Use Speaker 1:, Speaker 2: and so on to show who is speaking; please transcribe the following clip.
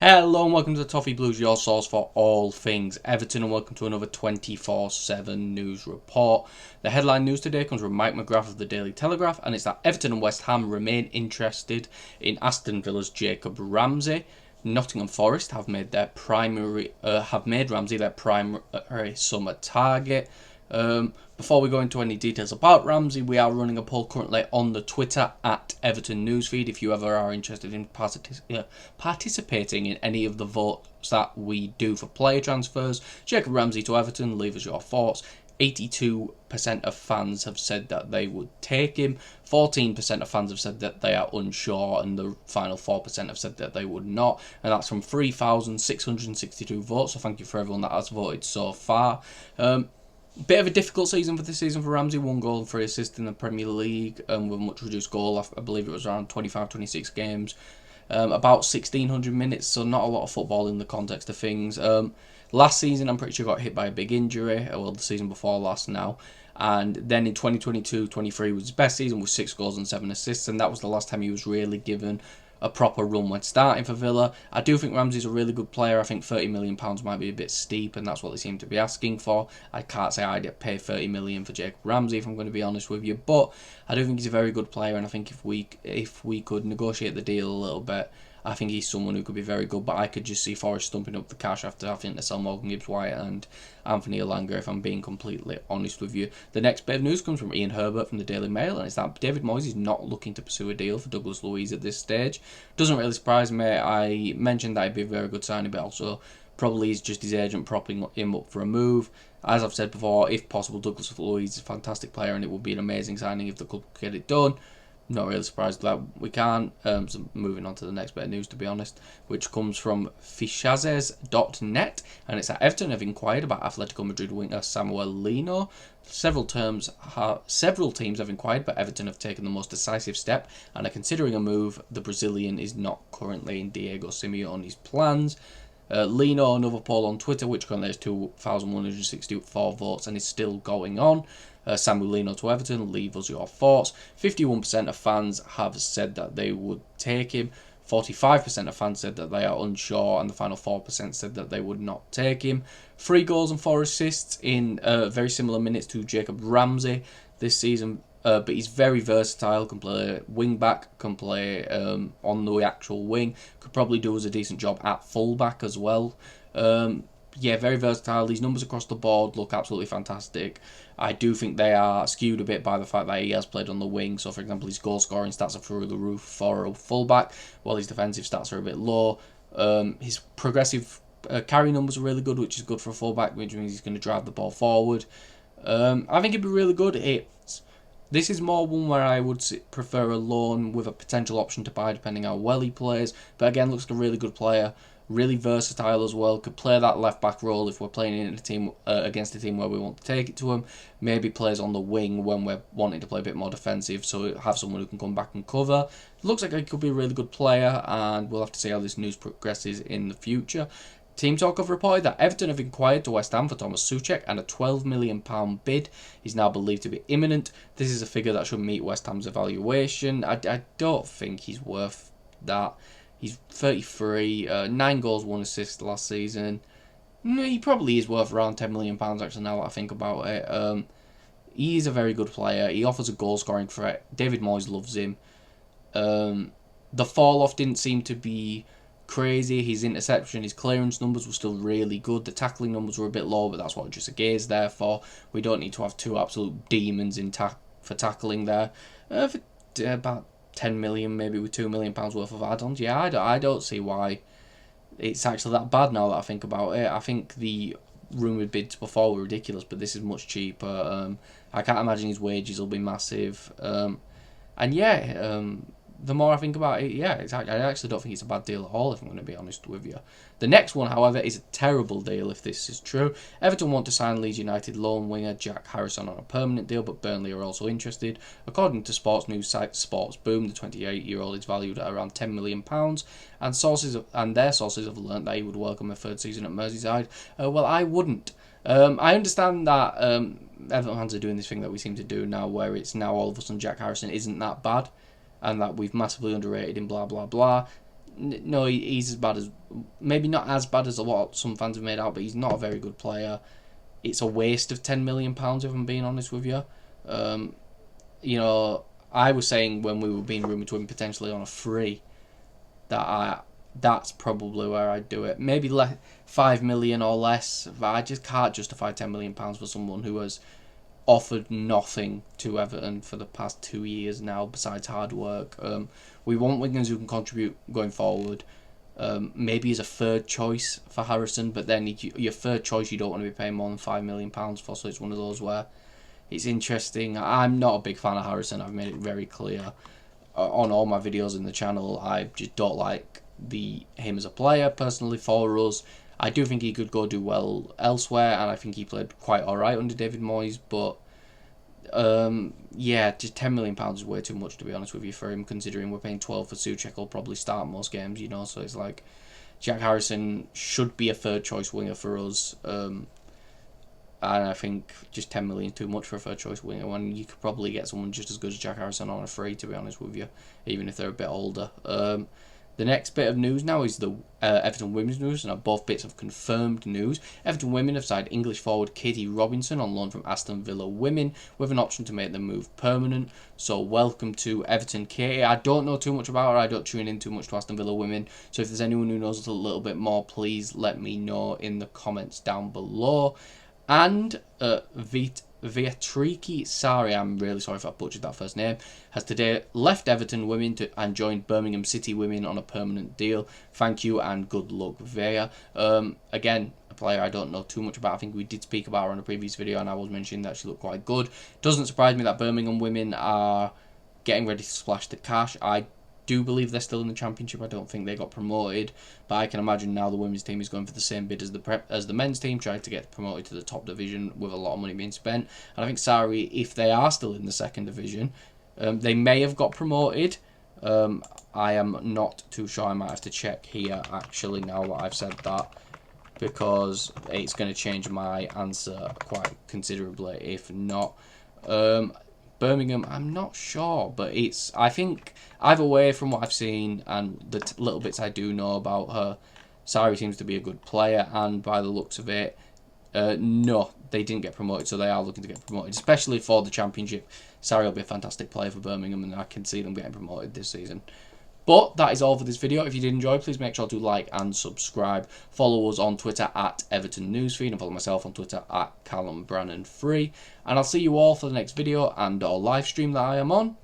Speaker 1: Hello and welcome to the Toffee Blues, your source for all things Everton, and welcome to another 24/7 news report. The headline news today comes from Mike McGrath of the Daily Telegraph, and it's that Everton and West Ham remain interested in Aston Villa's Jacob Ramsey. Nottingham Forest have made Ramsey their primary summer target. Before we go into any details about Ramsey, we are running a poll currently on the Twitter at Everton Newsfeed. If you ever are interested in participating in any of the votes that we do for player transfers, Jacob Ramsey to Everton, leave us your thoughts. 82% of fans have said that they would take him, 14% of fans have said that they are unsure, and the final 4% have said that they would not, and that's from 3,662 votes, so thank you for everyone that has voted so far. Bit of a difficult season for this season for Ramsey. 1 goal and 3 assists in the Premier League, with a much reduced goal. I believe it was around 25-26 games. About 1,600 minutes, so not a lot of football in the context of things. Last season, I'm pretty sure got hit by a big injury. Well, the season before last now. And then in 2022-23 was his best season with 6 goals and 7 assists, and that was the last time he was really given a proper run when starting for Villa. I do think Ramsey's a really good player. I think £30 million might be a bit steep, and that's what they seem to be asking for. I can't say I'd pay £30 million for Jacob Ramsey, if I'm going to be honest with you, but I do think he's a very good player, and I think if we could negotiate the deal a little bit, I think he's someone who could be very good, but I could just see Forest stumping up the cash after having to sell Morgan Gibbs-White and Anthony Elanga, if I'm being completely honest with you. The next bit of news comes from Ian Herbert from the Daily Mail, and it's that David Moyes is not looking to pursue a deal for Douglas Luiz at this stage. Doesn't really surprise me. I mentioned that he'd be a very good signing, but also probably is just his agent propping him up for a move. As I've said before, if possible, Douglas Luiz is a fantastic player, and it would be an amazing signing if the club could get it done. Not really surprised that we can't. So moving on to the next bit of news, to be honest, which comes from Fichazes.net, and it's that Everton have inquired about Atletico Madrid winger Samuel LINO. Several teams have inquired, but Everton have taken the most decisive step and are considering a move. The Brazilian is not currently in Diego Simeone's plans. LINO, another poll on Twitter, which currently has 2,164 votes and is still going on. Samuel LINO to Everton, leave us your thoughts. 51% of fans have said that they would take him. 45% of fans said that they are unsure, and the final 4% said that they would not take him. 3 goals and 4 assists in very similar minutes to Jacob Ramsey this season. But he's very versatile, can play wing back, can play on the actual wing, could probably do us a decent job at full back as well. Very versatile. These numbers across the board look absolutely fantastic. I do think they are skewed a bit by the fact that he has played on the wing. So, for example, his goal scoring stats are through the roof for a full back, while his defensive stats are a bit low. His progressive carry numbers are really good, which is good for a full back, which means he's going to drive the ball forward. I think he'd be really good. This is more one where I would prefer a loan with a potential option to buy depending how well he plays. But again, looks like a really good player. Really versatile as well. Could play that left back role if we're playing in a team against a team where we want to take it to him. Maybe plays on the wing when we're wanting to play a bit more defensive, so have someone who can come back and cover. Looks like he could be a really good player, and we'll have to see how this news progresses in the future. Team Talk have reported that Everton have inquired to West Ham for TOMASZ Suchek, and a £12 million bid is now believed to be imminent. This is a figure that should meet West Ham's evaluation. I don't think he's worth that. He's 33, 9 goals, 1 assist last season. He probably is worth around £10 million, actually, now that I think about it. He is a very good player. He offers a goal-scoring threat. David Moyes loves him. The fall-off didn't seem to be crazy. His interception, his clearance numbers were still really good. The tackling numbers were a bit low, but that's what just a gaze there for. We don't need to have 2 absolute demons for tackling there. For about 10 million, maybe with £2 million worth of add-ons. Yeah, I don't see why it's actually that bad now that I think about it. I think the rumoured bids before were ridiculous, but this is much cheaper. I can't imagine his wages will be massive. The more I think about it, I actually don't think it's a bad deal at all, if I'm going to be honest with you. The next one, however, is a terrible deal if this is true. Everton want to sign Leeds United loan winger Jack Harrison on a permanent deal, but Burnley are also interested. According to sports news site Sports Boom, the 28-year-old is valued at around £10 million, and their sources have learnt that he would welcome a third season at Merseyside. Well, I wouldn't. I understand that Everton fans are doing this thing that we seem to do now, where it's now all of a sudden Jack Harrison isn't that bad, and that we've massively underrated him, blah, blah, blah. no, he's as bad as, maybe not as bad as a lot some fans have made out, but he's not a very good player. It's a waste of £10 million, if I'm being honest with you. You know, I was saying when we were being rumoured to him potentially on a free, that's probably where I'd do it. Maybe 5 million or less, but I just can't justify £10 million for someone who has offered nothing to Everton for the past 2 years now besides hard work. We want wingers who can contribute going forward. Maybe as a third choice for Harrison, but then your third choice you don't want to be paying more than £5 million for, so it's one of those where it's interesting. I'm not a big fan of Harrison. I've made it very clear on all my videos in the channel. I just don't like him as a player personally for us. I do think he could go do well elsewhere, and I think he played quite alright under David Moyes, but yeah, just £10 million is way too much, to be honest with you, for him, considering we're paying 12 for Suchek. He'll probably start most games, you know, so it's like Jack Harrison should be a third choice winger for us, and I think just 10 million too much for a third choice winger when you could probably get someone just as good as Jack Harrison on a free, to be honest with you, even if they're a bit older. The next bit of news now is the Everton women's news, and both bits of confirmed news. Everton women have signed English forward Katie Robinson on loan from Aston Villa Women with an option to make the move permanent. So welcome to Everton, Katie. I don't know too much about her. I don't tune in too much to Aston Villa Women. So if there's anyone who knows a little bit more, please let me know in the comments down below. And Viatriki Sari, I'm really sorry if I butchered that first name, has today left Everton Women and joined Birmingham City Women on a permanent deal. Thank you and good luck, Via. Again, a player I don't know too much about. I think we did speak about her on a previous video, and I was mentioning that she looked quite good. Doesn't surprise me that Birmingham Women are getting ready to splash the cash. I do believe they're still in the Championship. I don't think they got promoted, but I can imagine now the women's team is going for the same bid as the men's team, trying to get promoted to the top division with a lot of money being spent. And I think Sari, if they are still in the second division, they may have got promoted. I am not too sure. I might have to check here actually now that I've said that, because it's going to change my answer quite considerably if not. Birmingham, I'm not sure, but I think either way, from what I've seen and the little bits I do know about her, Sari seems to be a good player, and by the looks of it, no, they didn't get promoted, so they are looking to get promoted, especially for the Championship. Sari will be a fantastic player for Birmingham, and I can see them getting promoted this season. But that is all for this video. If you did enjoy, please make sure to like and subscribe. Follow us on Twitter at Everton Newsfeed, and follow myself on Twitter at CallumBrannan3. And I'll see you all for the next video and or live stream that I am on.